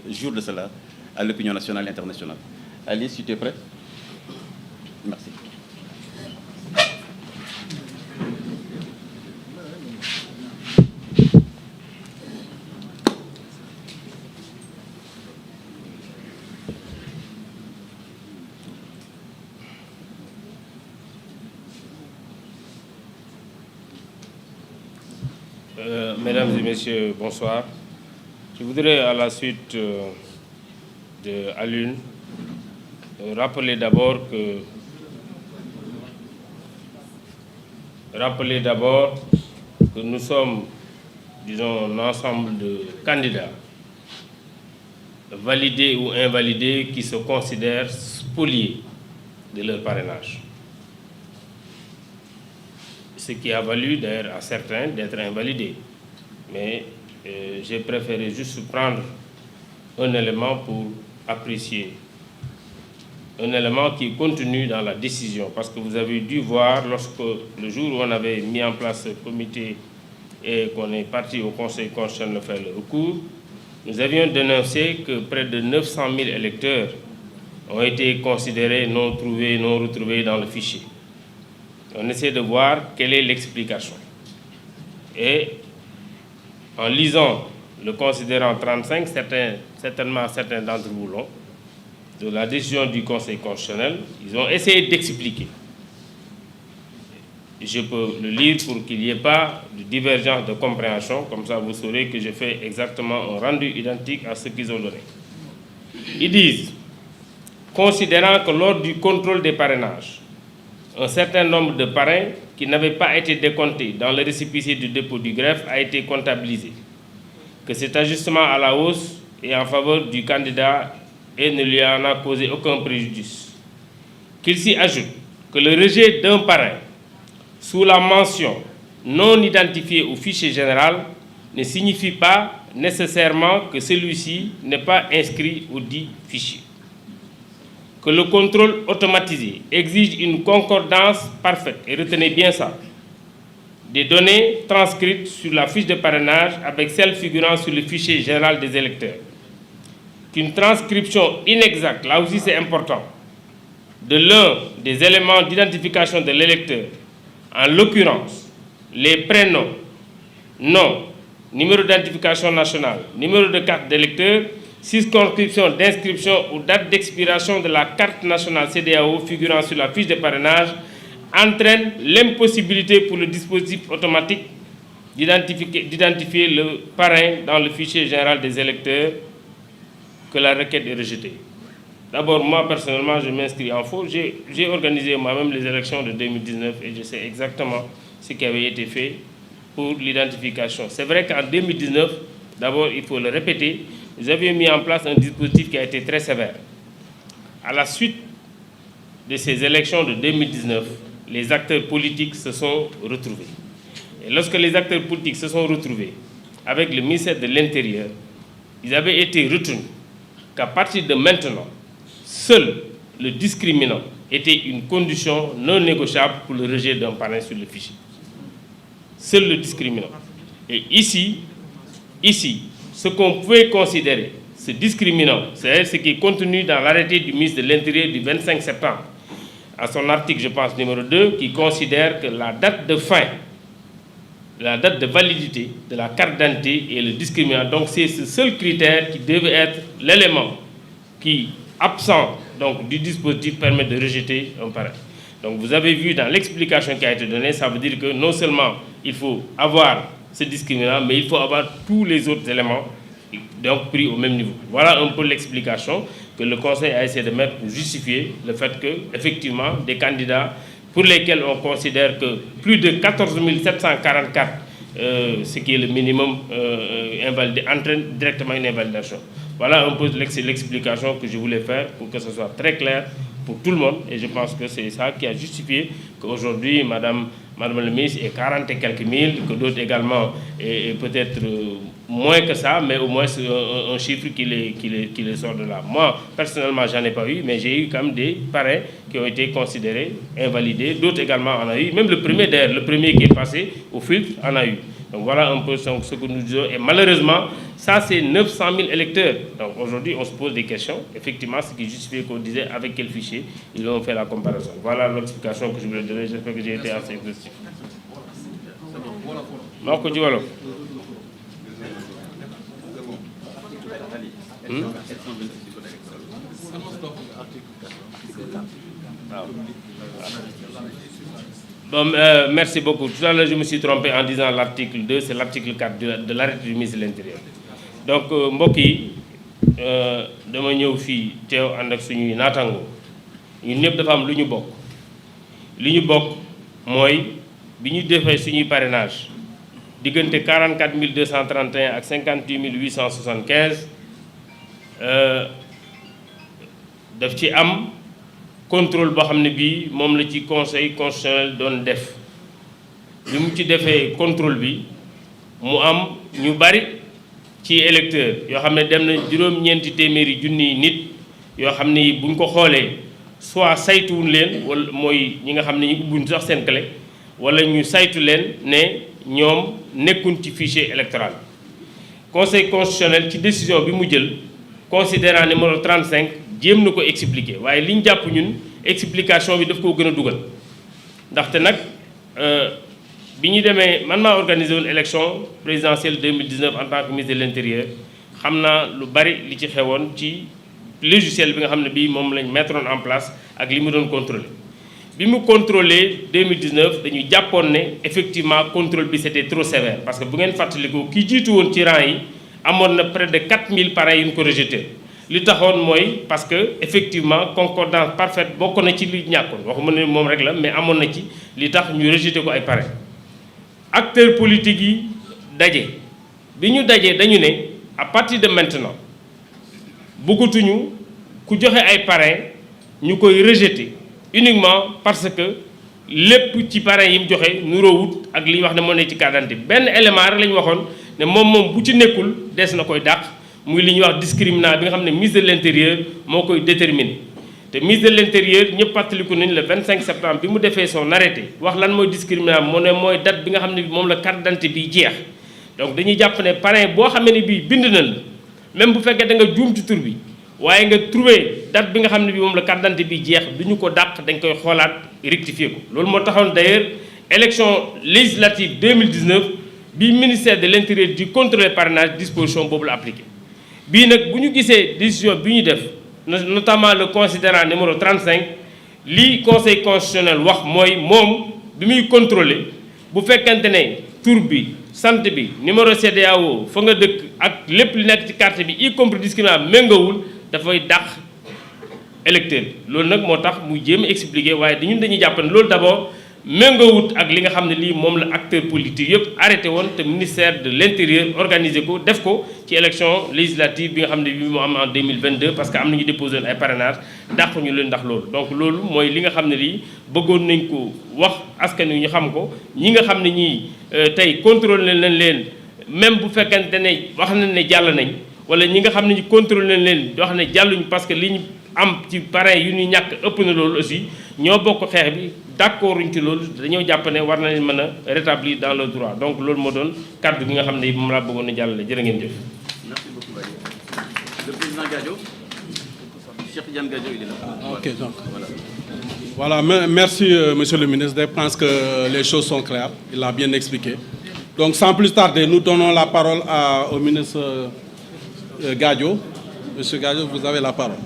jours de cela à l'opinion nationale et internationale. Alice, si tu es prête? Merci. Mesdames et messieurs, bonsoir. Je voudrais, à la suite de Alun, rappeler d'abord que nous sommes, disons, un ensemble de candidats, validés ou invalidés, qui se considèrent spoliés de leur parrainage. Ce qui a valu d'ailleurs à certains d'être invalidés. Mais j'ai préféré juste prendre un élément pour apprécier, un élément qui est contenu dans la décision, parce que vous avez dû voir, lorsque le jour où on avait mis en place ce comité et qu'on est parti au Conseil constitutionnel faire le recours, nous avions dénoncé que près de 900 000 électeurs ont été considérés non trouvés, non retrouvés dans le fichier. On essaie de voir quelle est l'explication. Et en lisant le considérant 35, certainement certains d'entre vous l'ont, de la décision du Conseil constitutionnel, ils ont essayé d'expliquer. Je peux le lire pour qu'il n'y ait pas de divergence de compréhension, comme ça vous saurez que je fais exactement un rendu identique à ce qu'ils ont donné. Ils disent, considérant que lors du contrôle des parrainages, un certain nombre de parrains qui n'avaient pas été décomptés dans le récépissé du dépôt du greffe a été comptabilisé, que cet ajustement à la hausse est en faveur du candidat et ne lui en a causé aucun préjudice. Qu'il s'y ajoute que le rejet d'un parrain sous la mention non identifiée au fichier général ne signifie pas nécessairement que celui-ci n'est pas inscrit au dit fichier. Que le contrôle automatisé exige une concordance parfaite, et retenez bien ça, des données transcrites sur la fiche de parrainage avec celles figurant sur le fichier général des électeurs. Qu'une transcription inexacte, là aussi c'est important, de l'un des éléments d'identification de l'électeur, en l'occurrence les prénoms, nom, numéro d'identification nationale, numéro de carte d'électeur, circonscription d'inscription ou date d'expiration de la carte nationale CEDEAO figurant sur la fiche de parrainage entraîne l'impossibilité pour le dispositif automatique d'identifier le parrain dans le fichier général des électeurs, que la requête est rejetée. D'abord, moi personnellement, je m'inscris en faux. J'ai organisé moi-même les élections de 2019 et je sais exactement ce qui avait été fait pour l'identification. C'est vrai qu'en 2019, d'abord, il faut le répéter, nous avions mis en place un dispositif qui a été très sévère. À la suite de ces élections de 2019, les acteurs politiques se sont retrouvés. Et lorsque les acteurs politiques se sont retrouvés avec le ministère de l'Intérieur, ils avaient été retenus qu'à partir de maintenant, seul le discriminant était une condition non négociable pour le rejet d'un parrain sur le fichier. Seul le discriminant. Et ici, ce qu'on pouvait considérer, ce discriminant, c'est ce qui est contenu dans l'arrêté du ministre de l'Intérieur du 25 septembre, à son article, je pense, numéro 2, qui considère que la date de fin, la date de validité de la carte d'identité est le discriminant. Donc c'est ce seul critère qui devait être l'élément qui, absent donc, du dispositif, permet de rejeter un parrain. Donc vous avez vu dans l'explication qui a été donnée, ça veut dire que non seulement il faut avoir ce discriminant, mais il faut avoir tous les autres éléments donc pris au même niveau. Voilà un peu l'explication que le Conseil a essayé de mettre pour justifier le fait que, effectivement, des candidats pour lesquels on considère que plus de 14 744, ce qui est le minimum invalidé, entraîne directement une invalidation. Voilà un peu l'explication que je voulais faire pour que ce soit très clair pour tout le monde. Et je pense que c'est ça qui a justifié qu'aujourd'hui, Madame le ministre est 40 et quelques mille, que d'autres également, et peut-être moins que ça, mais au moins c'est un chiffre qui les sort de là. Moi, personnellement, j'en ai pas eu, mais j'ai eu quand même des parrains qui ont été considérés invalidés. D'autres également en ont eu. Même le premier d'ailleurs, le premier qui est passé au filtre en a eu. Donc voilà un peu ce que nous disons. Et malheureusement, ça c'est 900 000 électeurs. Donc aujourd'hui, on se pose des questions. Effectivement, ce qui justifie qu'on disait avec quel fichier ils ont fait la comparaison. Voilà l'explication que je voulais donner. J'espère que j'ai été assez exhaustif. Donc, Bon, merci beaucoup. Tout à l'heure, je me suis trompé en disant l'article 2, c'est l'article 4 de l'arrêté du ministre de l'Intérieur. Donc, mbokk yi dama ñëw fii teew ànd ak suñuy naataangoo ñun ñëpp dafa am lu ñu bokk. li ñu bokk mooy bi ñu defee suñuy parrainage diggante 44 231 ak 58 875 daf ci am contrôle boo xam ne bii moom la ci conseil constitutionnel doon def bi mu ci defee contrôle bi mu am ñu bari ci électeurs yoo xam ne dem na juróom-ñeenti téeméeri junniy nit yoo xam ne buñ ko xoolee soit saytuwuñ leen wala mooy ñi nga xam ne ñu ubbuñ sax seen clé wala ñu saytu leen ne ñoom nekkuñ ci fichier électoral conseil constitutionnel ci décision bi mu jël considérant numéro 35 jéem na ko expliquer waaye li ñu jàpp ñun explication bi daf koo gën a dugal ndaxte nag bi ñu demee man maa organisé woon élection présidentielle 2019 en tant que ministre de l'Intérieur xam naa lu bari li ci xewoon ci logiciel bi nga xam ne bii moom lañ mettre en place ak li mu doon contrôler bi mu contrôler 2019 dañu jàppoon ne effectivement contrôle bi c'était trop sévère parce que bu ngeen fàttalikoo ki jiitu woon ci rang yi amoon na près de 4000 parrains yu ñu ko rejeté li taxoon mooy parce que effectivement concordance parfaite bokk na ci li ñàkkoon waxuma ne moom rek la mais amoon na ci li tax ñu rejeté ko ay parrains acteurs politiques yi daje bi ñu dajee dañu ne à partir de maintenant bëggatuñu ku joxe ay parrains ñu koy rejeté uniquement parce que lépp ci parrains yi mu joxe nuroowut ak li ñu wax ne moo ne ci carte d'identité benn élément rek la ñu waxoon ne moom bu ci nekkul des na koy dàq muy li ñuy wax discriminant bi nga xam ne ministre de l'Intérieur moo koy déterminer te ministre de l'Intérieur ñëpp fàttaliku nañ le 25 septembre bi mu defee son arrêté wax lan mooy discriminant moo ne mooy date bi nga xam ne moom la carte d'identité bi jeex donc dañuy jàpp ne parrain boo xamee ne bii bind nañ la même bu fekkee da nga juum ci tur bi waaye nga trouvé date bi nga xam ne bi moom la carte d'identité bi jeex du ñu ko dàq dañ koy xoolaat rectifier ko loolu moo taxoon d'ailleurs élection législative 2019 bi ministère de l'Intérieur di contrôler parrainage disposition boobu la appliqué bii nag bu ñu gisee décision bi ñu def notamment le considérant numéro 35 li conseil constitutionnel wax mooy moom bi muy contrôler bu fekkente ne tur bi sant bi numéro CEDEAO fa nga dëkk ak lépp li nekk ci carte bi y compris discriminant méngawul dafay dàq électeur bi loolu nag moo tax muy jéem a expliquer waaye dañuy jàpp ne loolu d'abord méngawut ak li nga xam ne lii moom la acteur politique yëpp arrêté woon te ministère de l'Intérieur organisé ko def ko ci élection législative bi nga xam ne bi mu am en 2022 parce que am nañu déposé woon ay parrainage dàq ñu leen ndax loolu donc loolu mooy li nga xam ne lii bëggoon nañ ko wax askan wi ñu xam ko ñi nga xam ne ñii tey contrôlé nañ leen même bu fekkente ne wax nañ ne jàll nañ wala ñi nga xam ne ñu contrôlé nañ leen wax ne jàlluñ parce que li ñu am ci parrain yu ñuy ñàkk ëpp na loolu aussi ñoo bokk xeex bi d'accorduñ ci loolu dañoo jàpp ne war na leen mën a rétablir dans le droit donc loolu moo doon kàddu gi nga xam ne moom laa bëggoon a jàllale jërë ngeen jëf. Merci beaucoup Baye. Le président Gadio, Cheikh Tidiane Gadio, il est là. Ok, donc voilà, merci monsieur le ministre. Je pense que les choses sont claires. Il l'a bien expliqué. Donc sans plus tarder, nous donnons la parole au ministre Gadio. Monsieur Gadio, vous avez la parole.